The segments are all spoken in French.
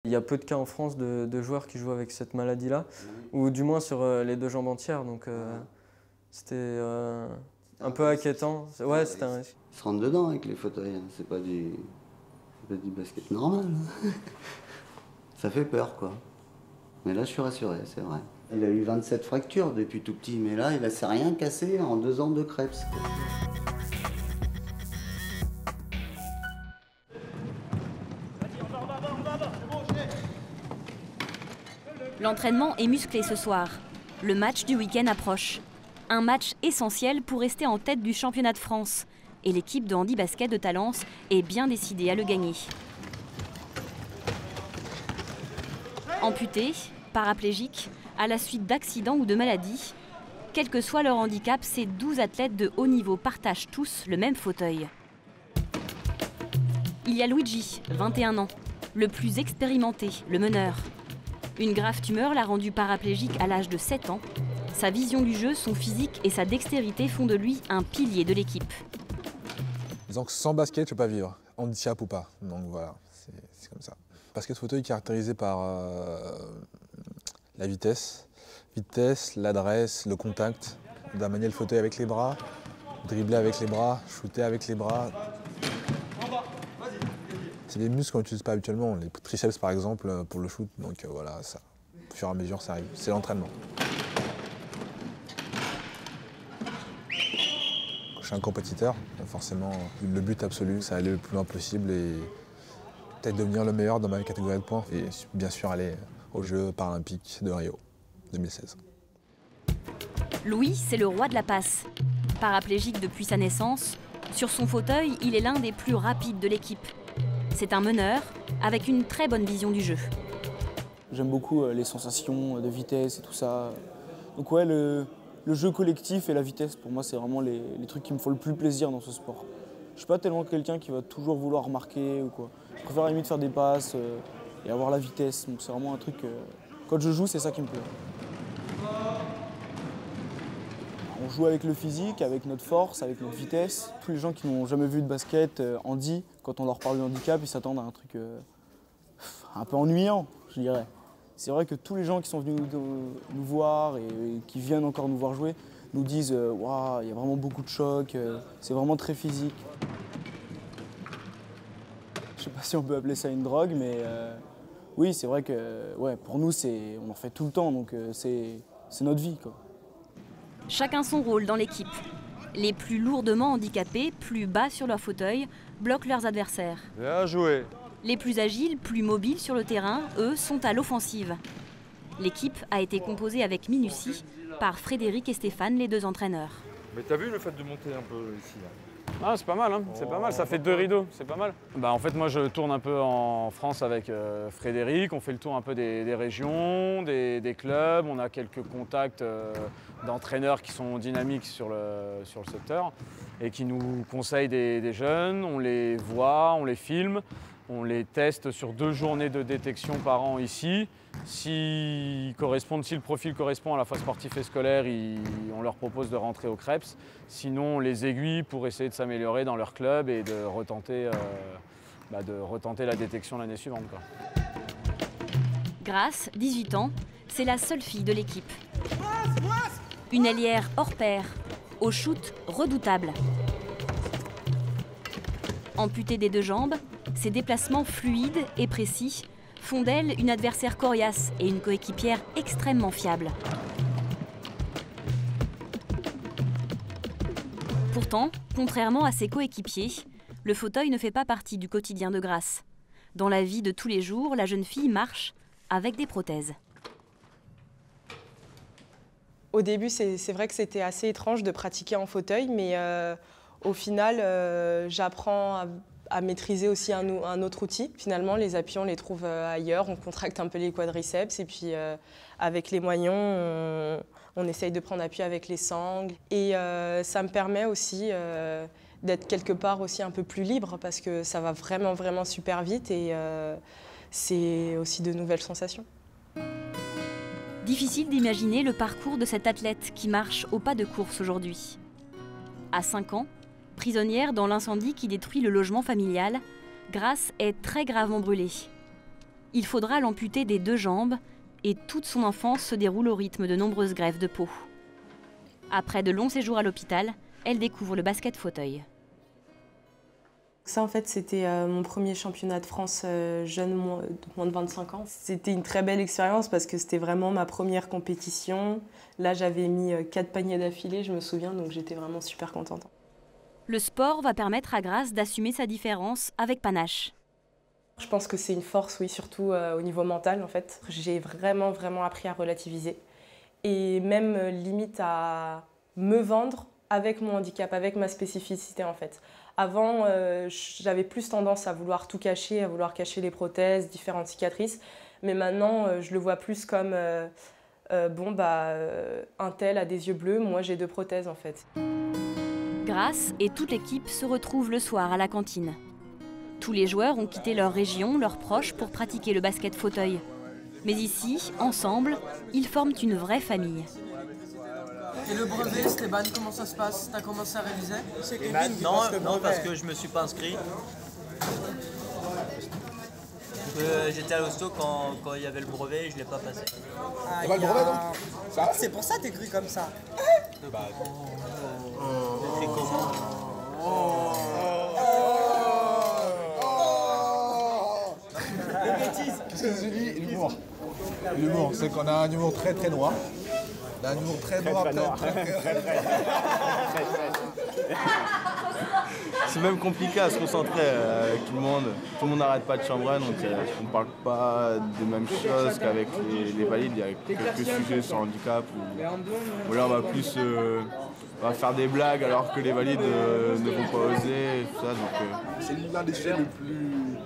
Il y a peu de cas en France de joueurs qui jouent avec cette maladie-là, ou du moins sur les deux jambes entières, donc c'était un peu inquiétant. Ouais, c'était un risque. Ils se rentrent dedans avec les fauteuils, hein. C'est pas du basket normal. Ça fait peur, quoi. Mais là, je suis rassuré, c'est vrai. Il a eu 27 fractures depuis tout petit, mais là, il ne s'est rien cassé en 2 ans de Krebs. L'entraînement est musclé ce soir. Le match du week-end approche. Un match essentiel pour rester en tête du championnat de France. Et l'équipe de handi-basket de Talence est bien décidée à le gagner. Amputés, paraplégiques, à la suite d'accidents ou de maladies, quel que soit leur handicap, ces 12 athlètes de haut niveau partagent tous le même fauteuil. Il y a Luigi, 21 ans, le plus expérimenté, le meneur. Une grave tumeur l'a rendu paraplégique à l'âge de 7 ans. Sa vision du jeu, son physique et sa dextérité font de lui un pilier de l'équipe. Disons que sans basket, je ne peux pas vivre, handicap ou pas. Donc voilà, c'est comme ça. Basket fauteuil caractérisé par la vitesse, l'adresse, le contact, d'amanier le fauteuil avec les bras, dribbler avec les bras, shooter avec les bras. C'est des muscles qu'on n'utilise pas habituellement, les triceps par exemple pour le shoot, donc voilà, ça, au fur et à mesure ça arrive, c'est l'entraînement. Je suis un compétiteur, donc forcément le but absolu c'est aller le plus loin possible et peut-être devenir le meilleur dans ma catégorie de points et bien sûr aller aux Jeux paralympiques de Rio 2016. Louis, c'est le roi de la passe. Paraplégique depuis sa naissance, sur son fauteuil, il est l'un des plus rapides de l'équipe. C'est un meneur avec une très bonne vision du jeu. J'aime beaucoup les sensations de vitesse et tout ça. Donc ouais, le jeu collectif et la vitesse, pour moi, c'est vraiment les trucs qui me font le plus plaisir dans ce sport. Je suis pas tellement quelqu'un qui va toujours vouloir marquer ou quoi. Je préfère à la limite faire des passes et avoir la vitesse. Donc c'est vraiment un truc, quand je joue, c'est ça qui me plaît. On joue avec le physique, avec notre force, avec notre vitesse. Tous les gens qui n'ont jamais vu de basket, handi, quand on leur parle de handicap, ils s'attendent à un truc un peu ennuyant, je dirais. C'est vrai que tous les gens qui sont venus nous voir et qui viennent encore nous voir jouer nous disent waouh, il y a vraiment beaucoup de chocs, c'est vraiment très physique. Je ne sais pas si on peut appeler ça une drogue, mais oui, c'est vrai que ouais, pour nous, on en fait tout le temps, donc c'est notre vie, quoi. Chacun son rôle dans l'équipe. Les plus lourdement handicapés, plus bas sur leur fauteuil, bloquent leurs adversaires. Bien joué. Les plus agiles, plus mobiles sur le terrain, eux, sont à l'offensive. L'équipe a été composée avec minutie par Frédéric et Stéphane, les deux entraîneurs. Mais t'as vu le fait de monter un peu ici là? Ah, c'est pas mal, hein. C'est pas mal, ça fait 2 rideaux, c'est pas mal. En fait, moi, je tourne un peu en France avec Frédéric. On fait le tour un peu des régions, des clubs. On a quelques contacts d'entraîneurs qui sont dynamiques sur le secteur et qui nous conseillent des jeunes. On les voit, on les filme, on les teste sur 2 journées de détection par an ici. Si le profil correspond à la fois sportif et scolaire, on leur propose de rentrer au Krebs. Sinon, on les aiguille pour essayer de s'améliorer dans leur club et de retenter la détection l'année suivante, quoi. Grace, 18 ans, c'est la seule fille de l'équipe. Une ailière hors pair, au shoot redoutable. Amputée des 2 jambes, ses déplacements fluides et précis font d'elle une adversaire coriace et une coéquipière extrêmement fiable. Pourtant, contrairement à ses coéquipiers, le fauteuil ne fait pas partie du quotidien de Grace. Dans la vie de tous les jours, la jeune fille marche avec des prothèses. Au début, c'est vrai que c'était assez étrange de pratiquer en fauteuil, mais au final, j'apprends à maîtriser aussi un autre outil. Finalement, les appuis, on les trouve ailleurs, on contracte un peu les quadriceps et puis avec les moignons, on essaye de prendre appui avec les sangles. Et ça me permet aussi d'être quelque part aussi un peu plus libre parce que ça va vraiment, vraiment super vite et c'est aussi de nouvelles sensations. Difficile d'imaginer le parcours de cette athlète qui marche au pas de course aujourd'hui. À 5 ans, prisonnière dans l'incendie qui détruit le logement familial, Grace est très gravement brûlée. il faudra l'amputer des 2 jambes et toute son enfance se déroule au rythme de nombreuses greffes de peau. Après de longs séjours à l'hôpital, elle découvre le basket fauteuil. Ça, en fait, c'était mon premier championnat de France jeune, moins de 25 ans. C'était une très belle expérience parce que c'était vraiment ma première compétition. Là, j'avais mis 4 paniers d'affilée, je me souviens, donc j'étais vraiment super contente. Le sport va permettre à Grace d'assumer sa différence avec panache. Je pense que c'est une force, oui, surtout au niveau mental, en fait. J'ai vraiment appris à relativiser et même limite à me vendre avec mon handicap, avec ma spécificité, en fait. Avant, j'avais plus tendance à vouloir tout cacher, à vouloir cacher les prothèses, différentes cicatrices. Mais maintenant, je le vois plus comme un tel a des yeux bleus, moi j'ai 2 prothèses en fait. Grace et toute l'équipe se retrouvent le soir à la cantine. Tous les joueurs ont quitté leur région, leurs proches, pour pratiquer le basket fauteuil. Mais ici, ensemble, ils forment une vraie famille. Et le brevet, Stéban, comment ça se passe? T'as commencé à réviser? Non, parce que je me suis pas inscrit. J'étais à l'hosto quand il y avait le brevet et je l'ai pas passé. Ah, le brevet, non? C'est pour ça que t'es cru comme ça. Écrit comment? Qu'est-ce que tu dis? L'humour. L'humour, c'est qu'on a un humour très très noir. On a un humour très noir, très. C'est même compliqué à se concentrer avec tout le monde. Tout le monde n'arrête pas de chambrer, donc on ne parle pas des mêmes choses qu'avec les valides. Il y a quelques sujets sur le handicap où là on va plus on va faire des blagues alors que les valides ne vont pas oser. Et tout ça, c'est l'un des sujets le plus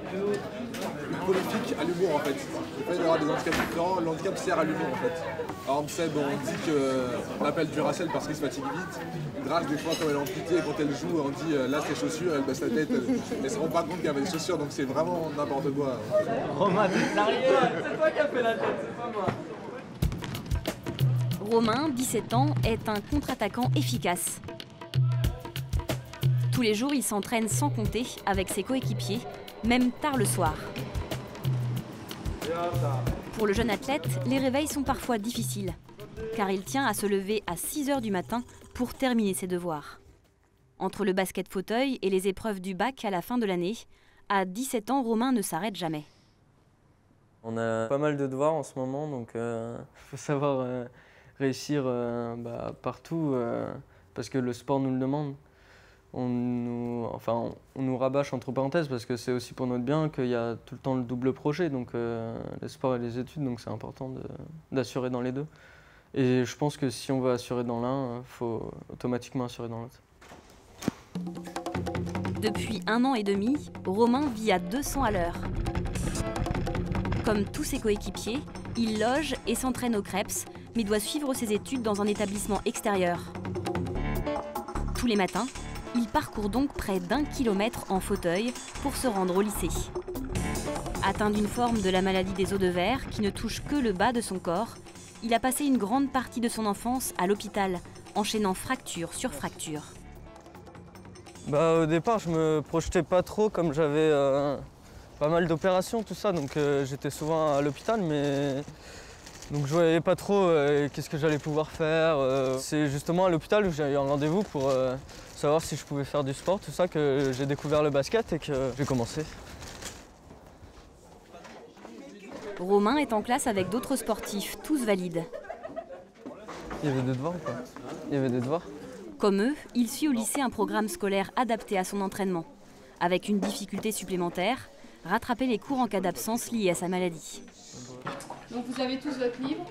prolifique à l'humour en fait. Le fait d'avoir des handicaps différents, l'handicap sert à l'humour en fait. Alors on dit qu'on appelle Duracell parce qu'il se fatigue vite. Grace, des fois, quand elle est amputée, quand elle joue, on dit là ses chaussures, elle baisse la tête, elle se rend pas compte qu'il y avait des chaussures, donc c'est vraiment n'importe quoi. Romain, c'est toi qui as fait la tête, c'est pas moi. Romain, 17 ans, est un contre-attaquant efficace. Tous les jours, il s'entraîne sans compter avec ses coéquipiers, même tard le soir. Pour le jeune athlète, les réveils sont parfois difficiles, car il tient à se lever à 6 h du matin pour terminer ses devoirs. Entre le basket fauteuil et les épreuves du bac à la fin de l'année, à 17 ans, Romain ne s'arrête jamais. On a pas mal de devoirs en ce moment, donc il faut savoir réussir partout, parce que le sport nous le demande. On nous rabâche entre parenthèses, parce que c'est aussi pour notre bien qu'il y a tout le temps le double projet, donc le sport et les études, donc c'est important d'assurer dans les deux. Et je pense que si on veut assurer dans l'un, il faut automatiquement assurer dans l'autre. Depuis 1 an et demi, Romain vit à 200 à l'heure. Comme tous ses coéquipiers, il loge et s'entraîne au Krebs, mais doit suivre ses études dans un établissement extérieur. Tous les matins, il parcourt donc près d'1 kilomètre en fauteuil pour se rendre au lycée. Atteint d'une forme de la maladie des os de verre qui ne touche que le bas de son corps, il a passé une grande partie de son enfance à l'hôpital, enchaînant fracture sur fracture. Au départ, je me projetais pas trop, comme j'avais pas mal d'opérations, tout ça, donc j'étais souvent à l'hôpital, mais donc je voyais pas trop qu'est-ce que j'allais pouvoir faire. C'est justement à l'hôpital où j'ai eu un rendez-vous pour savoir si je pouvais faire du sport, tout ça, que j'ai découvert le basket et que j'ai commencé. Romain est en classe avec d'autres sportifs, tous valides. Il y avait des devoirs ou pas? Il y avait des devoirs. Comme eux, il suit au lycée un programme scolaire adapté à son entraînement, avec une difficulté supplémentaire, rattraper les cours en cas d'absence liée à sa maladie. Donc vous avez tous votre livre.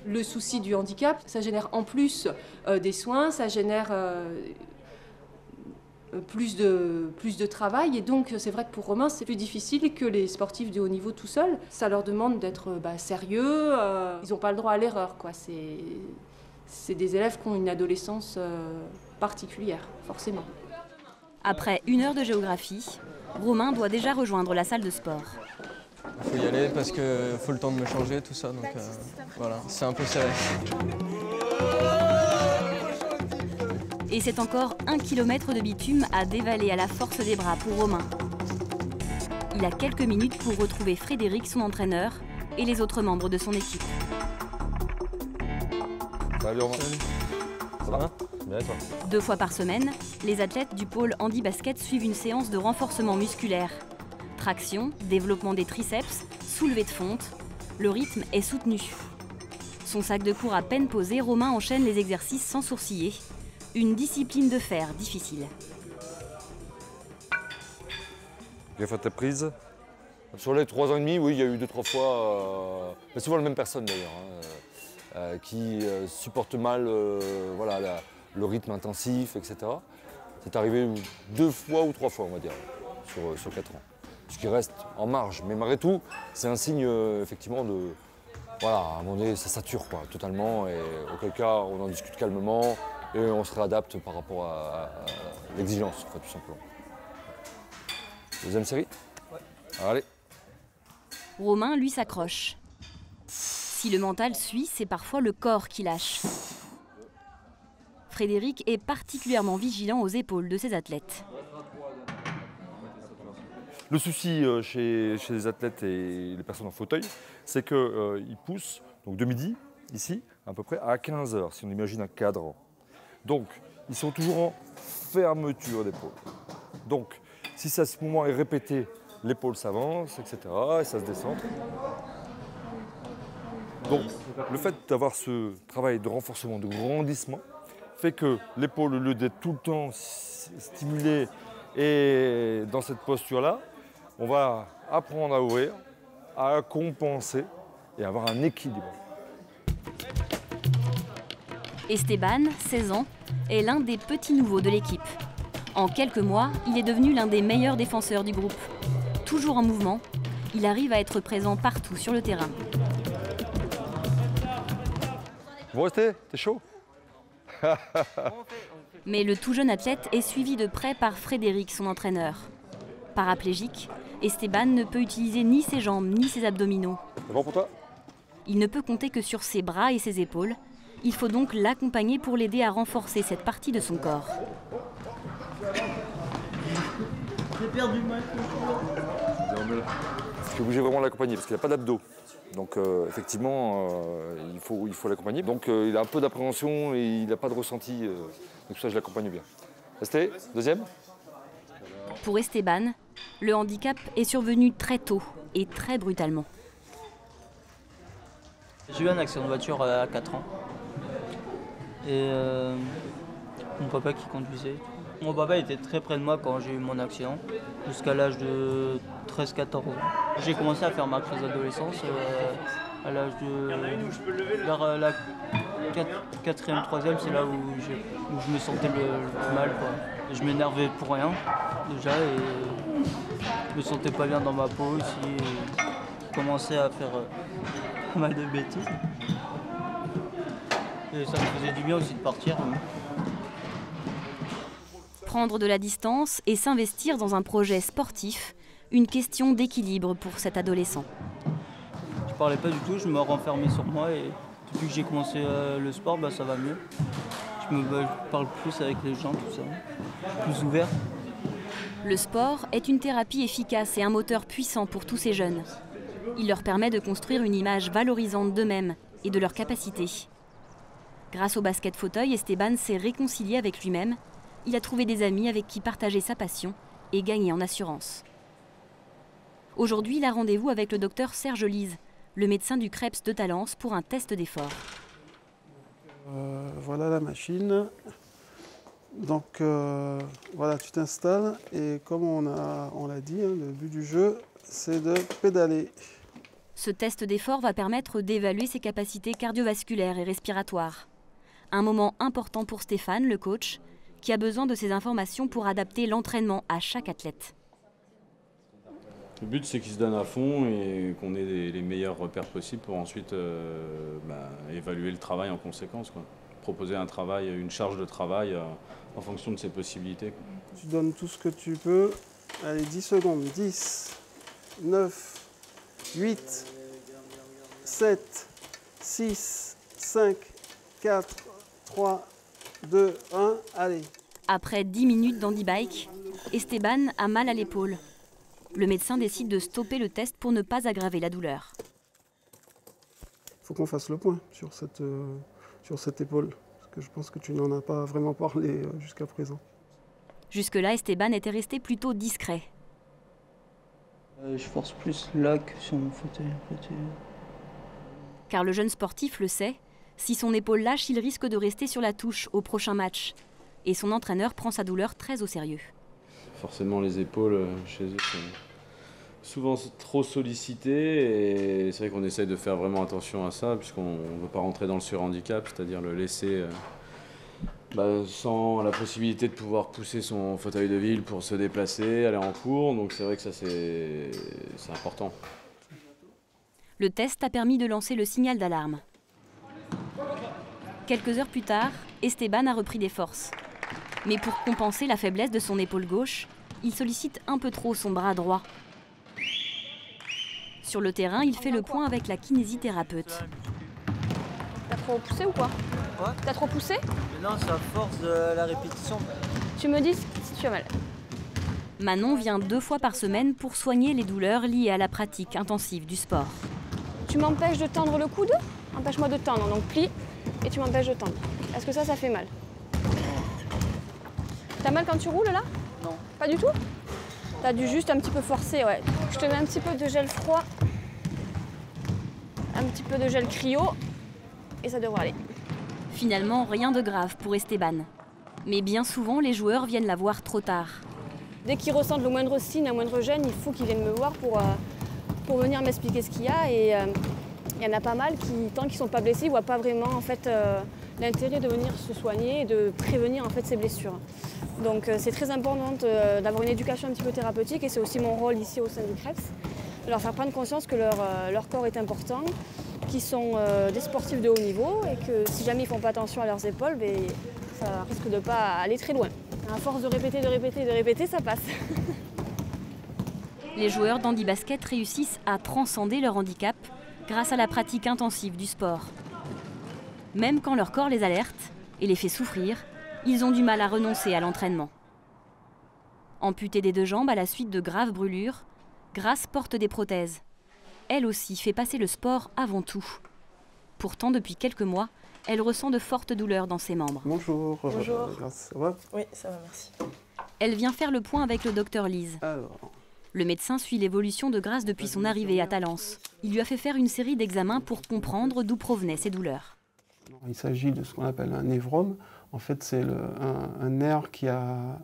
Le souci du handicap, ça génère en plus des soins, ça génère plus de travail, et donc c'est vrai que pour Romain c'est plus difficile que les sportifs de haut niveau tout seuls. Ça leur demande d'être sérieux, ils n'ont pas le droit à l'erreur, quoi. C'est des élèves qui ont une adolescence particulière, forcément. Après 1 heure de géographie, Romain doit déjà rejoindre la salle de sport. Il faut y aller parce qu'il faut le temps de me changer, tout ça, donc voilà, c'est un peu serré. Et c'est encore 1 kilomètre de bitume à dévaler à la force des bras pour Romain. Il a quelques minutes pour retrouver Frédéric, son entraîneur, et les autres membres de son équipe. Salut Romain. Ça va? Bien et toi? 2 fois par semaine, les athlètes du pôle handi-basket suivent une séance de renforcement musculaire. Traction, développement des triceps, soulevé de fonte, le rythme est soutenu. Son sac de cours à peine posé, Romain enchaîne les exercices sans sourciller. Une discipline de fer difficile. Gaffe à ta prise. Sur les 3 ans et demi, oui, il y a eu 2-3 fois, mais souvent les mêmes personnes d'ailleurs, qui supportent mal voilà, le rythme intensif, etc. C'est arrivé 2 fois ou 3 fois, on va dire, sur 4 ans. Ce qui reste en marge, mais malgré tout, c'est un signe effectivement de... Voilà, à un moment donné, ça sature quoi, totalement, et auquel cas, on en discute calmement et on se réadapte par rapport à l'exigence, en fait, tout simplement. Deuxième série? Ouais. Allez. Romain, lui, s'accroche. Si le mental suit, c'est parfois le corps qui lâche. Frédéric est particulièrement vigilant aux épaules de ses athlètes. Le souci chez les athlètes et les personnes en fauteuil, c'est qu'ils poussent donc de midi, ici, à peu près à 15h, si on imagine un cadre. Donc, ils sont toujours en fermeture d'épaule. Donc, si à ce moment est répété, l'épaule s'avance, etc., et ça se décentre. Donc, le fait d'avoir ce travail de renforcement, de grandissement, fait que l'épaule, au lieu d'être tout le temps stimulée et dans cette posture-là, on va apprendre à ouvrir, à compenser et avoir un équilibre. Esteban, 16 ans, est l'un des petits nouveaux de l'équipe. En quelques mois, il est devenu l'un des meilleurs défenseur du groupe. Toujours en mouvement, il arrive à être présent partout sur le terrain. Vous restez? T'es chaud? Mais le tout jeune athlète est suivi de près par Frédéric, son entraîneur. Paraplégique, Esteban ne peut utiliser ni ses jambes ni ses abdominaux. C'est bon pour toi? Il ne peut compter que sur ses bras et ses épaules. Il faut donc l'accompagner pour l'aider à renforcer cette partie de son corps. J'ai perdu ma Il faut bouger vraiment l'accompagner parce qu'il n'a pas d'abdos. Donc effectivement, il faut l'accompagner. Donc il a un peu d'appréhension et il n'a pas de ressenti. Donc ça, je l'accompagne bien. Restez, deuxième. Pour Esteban, le handicap est survenu très tôt et très brutalement. J'ai eu un accident de voiture à 4 ans. Et mon papa qui conduisait. Mon papa était très près de moi quand j'ai eu mon accident, jusqu'à l'âge de 13-14 ans. J'ai commencé à faire ma crise d'adolescence à l'âge de... vers la 4e, 3e, c'est là où je me sentais le plus mal, quoi. Je m'énervais pour rien, déjà, et je me sentais pas bien dans ma peau aussi. Je commençais à faire pas mal de bêtises. Et ça me faisait du bien aussi de partir. Prendre de la distance et s'investir dans un projet sportif, une question d'équilibre pour cet adolescent. Je parlais pas du tout, je me renfermais sur moi et depuis que j'ai commencé le sport, ça va mieux. Je parle plus avec les gens, tout ça, plus ouvert. Le sport est une thérapie efficace et un moteur puissant pour tous ces jeunes. Il leur permet de construire une image valorisante d'eux-mêmes et de leurs capacités. Grâce au basket fauteuil, Esteban s'est réconcilié avec lui-même. Il a trouvé des amis avec qui partager sa passion et gagner en assurance. Aujourd'hui, il a rendez-vous avec le docteur Serge Lise, le médecin du CREPS de Talence, pour un test d'effort. Voilà la machine. Donc voilà, tu t'installes et comme on l'a dit, le but du jeu, c'est de pédaler. Ce test d'effort va permettre d'évaluer ses capacités cardiovasculaires et respiratoires. Un moment important pour Stéphane, le coach, qui a besoin de ces informations pour adapter l'entraînement à chaque athlète. Le but, c'est qu'ils se donnent à fond et qu'on ait les meilleurs repères possibles pour ensuite évaluer le travail en conséquence, quoi. Proposer un travail, une charge de travail en fonction de ses possibilités, quoi. Tu donnes tout ce que tu peux. Allez, 10 secondes. 10, 9, 8, 7, 6, 5, 4, 3, 2, 1, allez. Après 10 minutes d'handibike, Esteban a mal à l'épaule. Le médecin décide de stopper le test pour ne pas aggraver la douleur. Il faut qu'on fasse le point sur cette épaule, parce que je pense que tu n'en as pas vraiment parlé jusqu'à présent. Jusque-là, Esteban était resté plutôt discret. Je force plus là que sur mon fauteuil en fait. Car le jeune sportif le sait, si son épaule lâche, il risque de rester sur la touche au prochain match. Et son entraîneur prend sa douleur très au sérieux. Forcément, les épaules chez eux sont souvent trop sollicitées et c'est vrai qu'on essaye de faire vraiment attention à ça puisqu'on ne veut pas rentrer dans le surhandicap, c'est-à-dire le laisser sans la possibilité de pouvoir pousser son fauteuil de ville pour se déplacer, aller en cours. Donc c'est vrai que ça c'est important. Le test a permis de lancer le signal d'alarme. Quelques heures plus tard, Esteban a repris des forces. Mais pour compenser la faiblesse de son épaule gauche, il sollicite un peu trop son bras droit. Sur le terrain, il fait le point avec la kinésithérapeute. T'as trop poussé ou quoi? Ouais. T'as trop poussé? Non, c'est à force de la répétition. Tu me dis si tu as mal. Manon vient 2 fois par semaine pour soigner les douleurs liées à la pratique intensive du sport. Tu m'empêches de tendre le coude? Empêche-moi de tendre, donc plie et tu m'empêches de tendre. Est-ce que ça fait mal? T'as mal quand tu roules là? Non. Pas du tout? T'as dû juste un petit peu forcer, ouais. Je te mets un petit peu de gel froid, un petit peu de gel cryo et ça devrait aller. Finalement, rien de grave pour Esteban. Mais bien souvent, les joueurs viennent la voir trop tard. Dès qu'ils ressentent le moindre signe, la moindre gêne, il faut qu'ils viennent me voir pour venir m'expliquer ce qu'il y a. Et il y en a pas mal qui, tant qu'ils ne sont pas blessés, ne voient pas vraiment en fait, l'intérêt de venir se soigner et de prévenir en fait, ces blessures. Donc c'est très important d'avoir une éducation un petit peu thérapeutique et c'est aussi mon rôle ici au sein du CREPS, de leur faire prendre conscience que leur corps est important, qu'ils sont des sportifs de haut niveau et que si jamais ils ne font pas attention à leurs épaules, ça risque de ne pas aller très loin. À force de répéter, ça passe. Les joueurs d'handi-basket réussissent à transcender leur handicap grâce à la pratique intensive du sport. Même quand leur corps les alerte et les fait souffrir, ils ont du mal à renoncer à l'entraînement. Amputée des 2 jambes à la suite de graves brûlures, Grace porte des prothèses. Elle aussi fait passer le sport avant tout. Pourtant, depuis quelques mois, elle ressent de fortes douleurs dans ses membres. Bonjour. Bonjour. Grace, ça va? Oui, ça va, merci. Elle vient faire le point avec le docteur Lise. Alors. Le médecin suit l'évolution de Grace depuis son arrivée à Talence. Il lui a fait faire une série d'examens pour comprendre d'où provenaient ses douleurs. Il s'agit de ce qu'on appelle un névrome. En fait, c'est un nerf qui a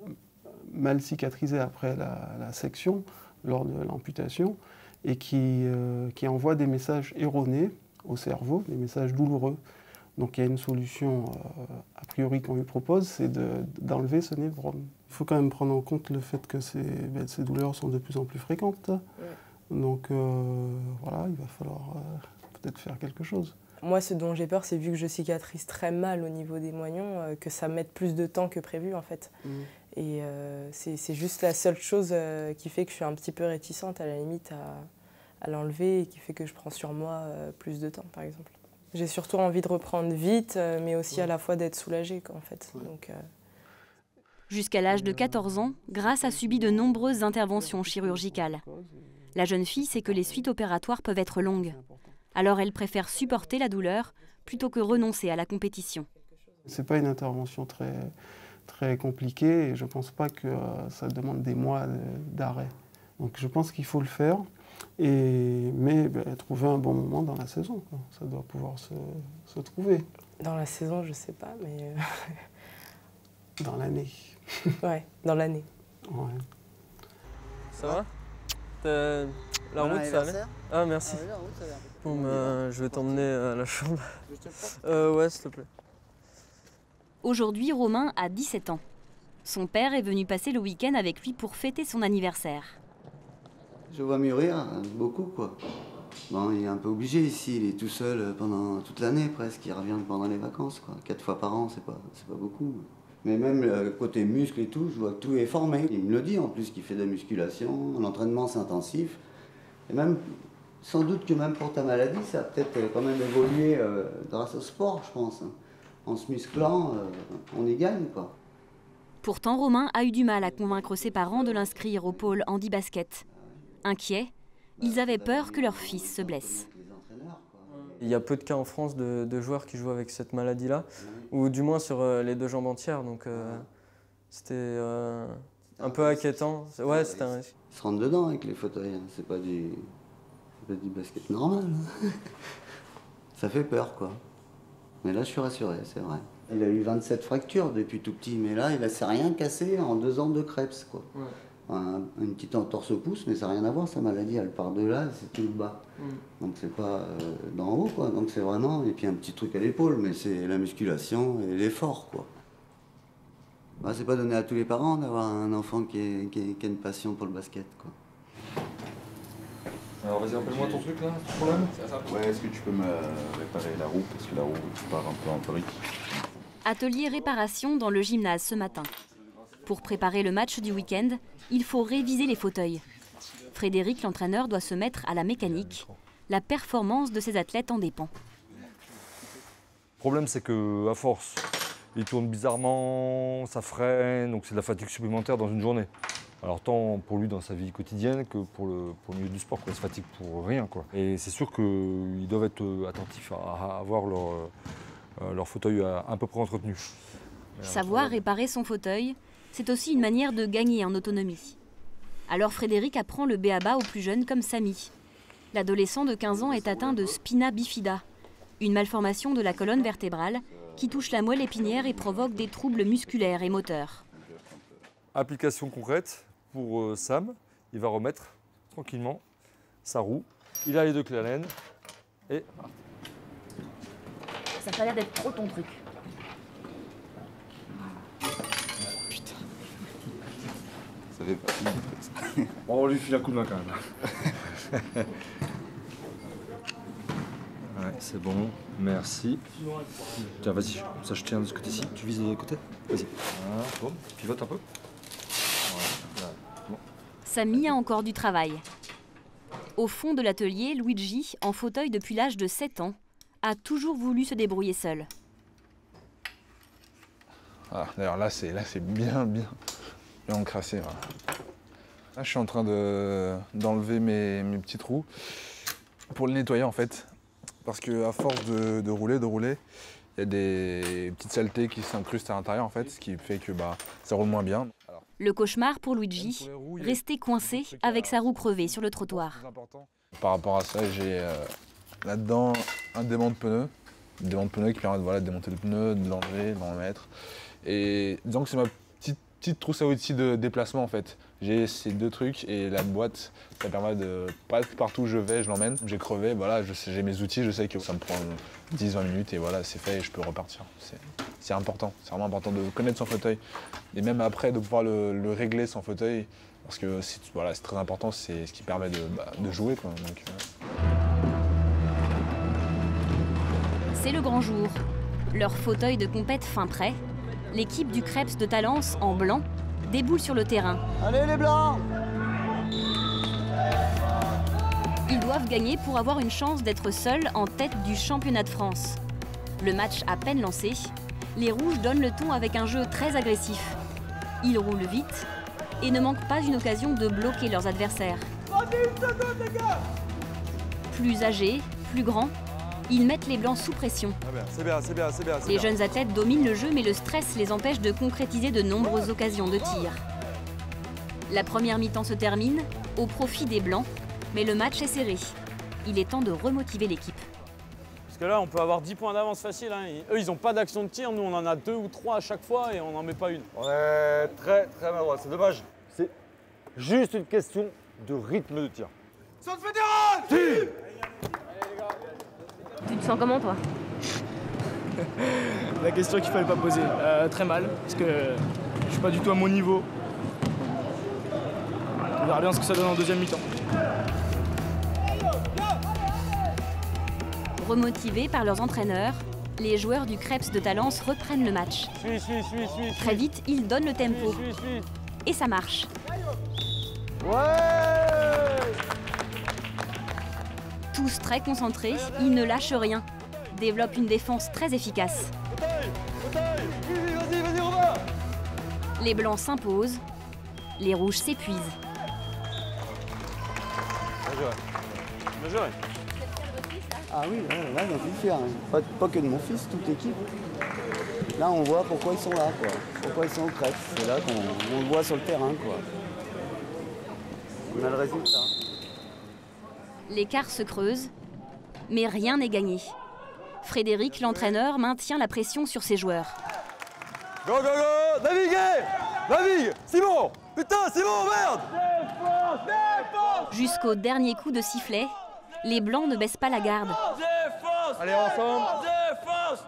mal cicatrisé après la section, lors de l'amputation, et qui envoie des messages erronés au cerveau, des messages douloureux. Donc il y a une solution, a priori, qu'on lui propose, c'est d'enlever ce névrome. Il faut quand même prendre en compte le fait que ces douleurs sont de plus en plus fréquentes. Ouais. Donc voilà, il va falloir peut-être faire quelque chose. Moi, ce dont j'ai peur, c'est vu que je cicatrise très mal au niveau des moignons, que ça mette plus de temps que prévu en fait. Et c'est juste la seule chose qui fait que je suis un petit peu réticente à la limite à l'enlever et qui fait que je prends sur moi plus de temps par exemple. J'ai surtout envie de reprendre vite, mais aussi à la fois d'être soulagée en fait. Donc, Jusqu'à l'âge de 14 ans, Grace a subi de nombreuses interventions chirurgicales. La jeune fille sait que les suites opératoires peuvent être longues. Alors elle préfère supporter la douleur plutôt que renoncer à la compétition. Ce n'est pas une intervention très compliquée et je ne pense pas que ça demande des mois d'arrêt. Donc je pense qu'il faut le faire, mais trouver un bon moment dans la saison, quoi. Ça doit pouvoir se trouver. Dans la saison, je ne sais pas, mais... Dans l'année. Ouais, dans l'année. Ouais. Ça va? La route, ça allait? Ah, merci. Bon, je vais t'emmener à la chambre. Ouais, s'il te plaît. Aujourd'hui, Romain a 17 ans. Son père est venu passer le week-end avec lui pour fêter son anniversaire. Je vois mûrir beaucoup, quoi. Bon, il est un peu obligé ici, il est tout seul pendant toute l'année presque, il revient pendant les vacances, quoi. 4 fois par an, c'est pas beaucoup. Mais même côté muscle et tout, je vois que tout est formé. Il me le dit en plus qu'il fait de la musculation, l'entraînement c'est intensif. Et même, sans doute que même pour ta maladie, ça a peut-être quand même évolué grâce au sport, je pense. En se musclant, on y gagne, quoi. Pourtant, Romain a eu du mal à convaincre ses parents de l'inscrire au pôle handi-basket. Inquiets, ils avaient peur que leur fils se blesse. Il y a peu de cas en France de joueurs qui jouent avec cette maladie-là, ou du moins sur les 2 jambes entières, donc c'était un peu inquiétant. Ouais, c'était un risque. Ils se rentrent dedans avec les fauteuils, c'est pas du basket normal. Ça fait peur, quoi. Mais là, je suis rassuré, c'est vrai. Il a eu 27 fractures depuis tout petit, mais là, il ne s'est rien cassé en 2 ans de Krebs, quoi. Ouais. Une petite entorse au pouce, mais ça n'a rien à voir, sa maladie, elle part de là, c'est tout le bas. Donc c'est pas d'en haut, quoi. Donc c'est vraiment, et puis un petit truc à l'épaule, mais c'est la musculation et l'effort, quoi. Bah, c'est pas donné à tous les parents d'avoir un enfant qui a une passion pour le basket, quoi. Alors vas-y, rappelle-moi ton truc là, ton problème. Ouais, est-ce que tu peux me réparer la roue, parce que la roue part un peu en brique. Atelier réparation dans le gymnase ce matin. Pour préparer le match du week-end, il faut réviser les fauteuils. Frédéric, l'entraîneur, doit se mettre à la mécanique. La performance de ses athlètes en dépend. Le problème, c'est qu'à force, il tourne bizarrement, ça freine, donc c'est de la fatigue supplémentaire dans une journée. Alors tant pour lui dans sa vie quotidienne que pour le milieu du sport, quoi. Il se fatigue pour rien, quoi. Et c'est sûr qu'ils doivent être attentifs à avoir leur fauteuil à peu près entretenu. Savoir réparer son fauteuil, c'est aussi une manière de gagner en autonomie. Alors Frédéric apprend le b.a.-ba aux plus jeunes comme Samy. L'adolescent de 15 ans est atteint de spina bifida, une malformation de la colonne vertébrale qui touche la moelle épinière et provoque des troubles musculaires et moteurs. Application concrète pour Sam, il va remettre tranquillement sa roue. Il a les 2 clés à laine et... Ça a pas l'air d'être trop ton truc. Putain. Ça fait pas pire. Bon, on lui file un coup de main quand même. Ouais, c'est bon, merci. Tiens, vas-y, ça je tiens de ce côté-ci, tu vises de l'autre côté. Vas-y. Voilà, bon, pivote un peu. Voilà. Bon. Samy a encore du travail. Au fond de l'atelier, Luigi, en fauteuil depuis l'âge de 7 ans, a toujours voulu se débrouiller seul. Ah, d'ailleurs là c'est bien encrassé. Voilà. Là je suis en train d'enlever mes petits trous pour le nettoyer en fait. Parce qu'à force de rouler, il y a des petites saletés qui s'incrustent à l'intérieur en fait, ce qui fait que ça roule moins bien. Le cauchemar pour Luigi, rester coincé avec sa roue crevée sur le trottoir. Par rapport à ça, j'ai là-dedans un démant de pneu. Un démant de pneu qui permet de démonter le pneu, de l'enlever, de l'en remettre. Et disons que c'est ma petite trousse à outils de déplacement en fait. J'ai ces 2 trucs et la boîte, ça permet de partout où je vais, je l'emmène. J'ai crevé, voilà, j'ai mes outils, je sais que ça me prend 10-20 minutes et voilà, c'est fait et je peux repartir. C'est important, c'est vraiment important de connaître son fauteuil. Et même après de pouvoir le régler son fauteuil, parce que c'est très important, c'est ce qui permet de jouer, quoi. Donc, C'est le grand jour. Leur fauteuil de compète fin prêt, l'équipe du Krebs de Talence en blanc déboule sur le terrain. Allez les Blancs! Ils doivent gagner pour avoir une chance d'être seuls en tête du championnat de France. Le match à peine lancé, les Rouges donnent le ton avec un jeu très agressif. Ils roulent vite et ne manquent pas une occasion de bloquer leurs adversaires. Plus âgés, plus grands, ils mettent les Blancs sous pression. C'est bien. Les jeunes athlètes dominent le jeu, mais le stress les empêche de concrétiser de nombreuses occasions de tir. La première mi-temps se termine au profit des Blancs, mais le match est serré. Il est temps de remotiver l'équipe. Parce que là, on peut avoir 10 points d'avance facile. Hein. Eux, ils n'ont pas d'action de tir. Nous, on en a 2 ou 3 à chaque fois et on n'en met pas une. On est très maladroit, c'est dommage. C'est juste une question de rythme de tir. Centre fédéral! Tire! Tu te sens comment, toi? La question qu'il fallait pas poser. Très mal, parce que je suis pas du tout à mon niveau. On verra bien ce que ça donne en deuxième mi-temps. Remotivés par leurs entraîneurs, les joueurs du Krebs de Talence reprennent le match. Très vite, ils donnent le tempo. Et ça marche. Tous très concentrés, ils ne lâchent rien. Développent une défense très efficace. Les Blancs s'imposent, les Rouges s'épuisent. Bien joué. Ah oui, là j'en suis fier. Hein. Pas que de mon fils, toute l'équipe. Là on voit pourquoi ils sont là, quoi. Pourquoi ils sont au crêpes. C'est là qu'on le voit sur le terrain, quoi. On a le résultat. L'écart se creuse, mais rien n'est gagné. Frédéric, l'entraîneur, maintient la pression sur ses joueurs. Go, go, go! Naviguez! Navigue! Simon! Putain, Simon, merde! Défense! Défense! Jusqu'au dernier coup de sifflet, les Blancs ne baissent pas la garde. Défense! Allez, ensemble! Défense!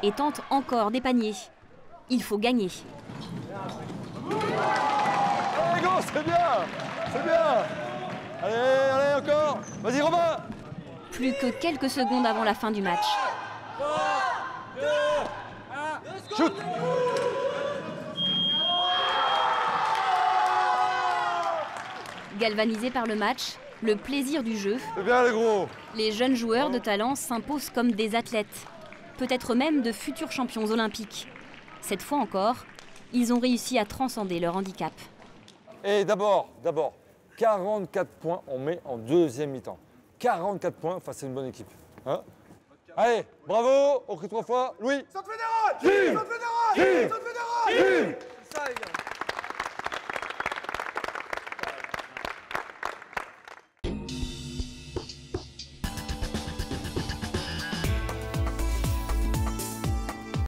Et tentent encore des paniers. Il faut gagner. Allez, go, c'est bien! C'est bien! Allez, allez, encore! Vas-y, Romain! Plus que quelques secondes avant la fin du match. 3, 2, 1, shoot! Galvanisés par le match, le plaisir du jeu, C'est bien, les gros! les jeunes joueurs de talent s'imposent comme des athlètes, peut-être même de futurs champions olympiques. Cette fois encore, ils ont réussi à transcender leur handicap. Et d'abord, 44 points on met en deuxième mi-temps. 44 points face à une bonne équipe. Hein? Allez, bravo, on crie 3 fois. Louis. Centre fédéral! Centre fédéral! Centre fédéral!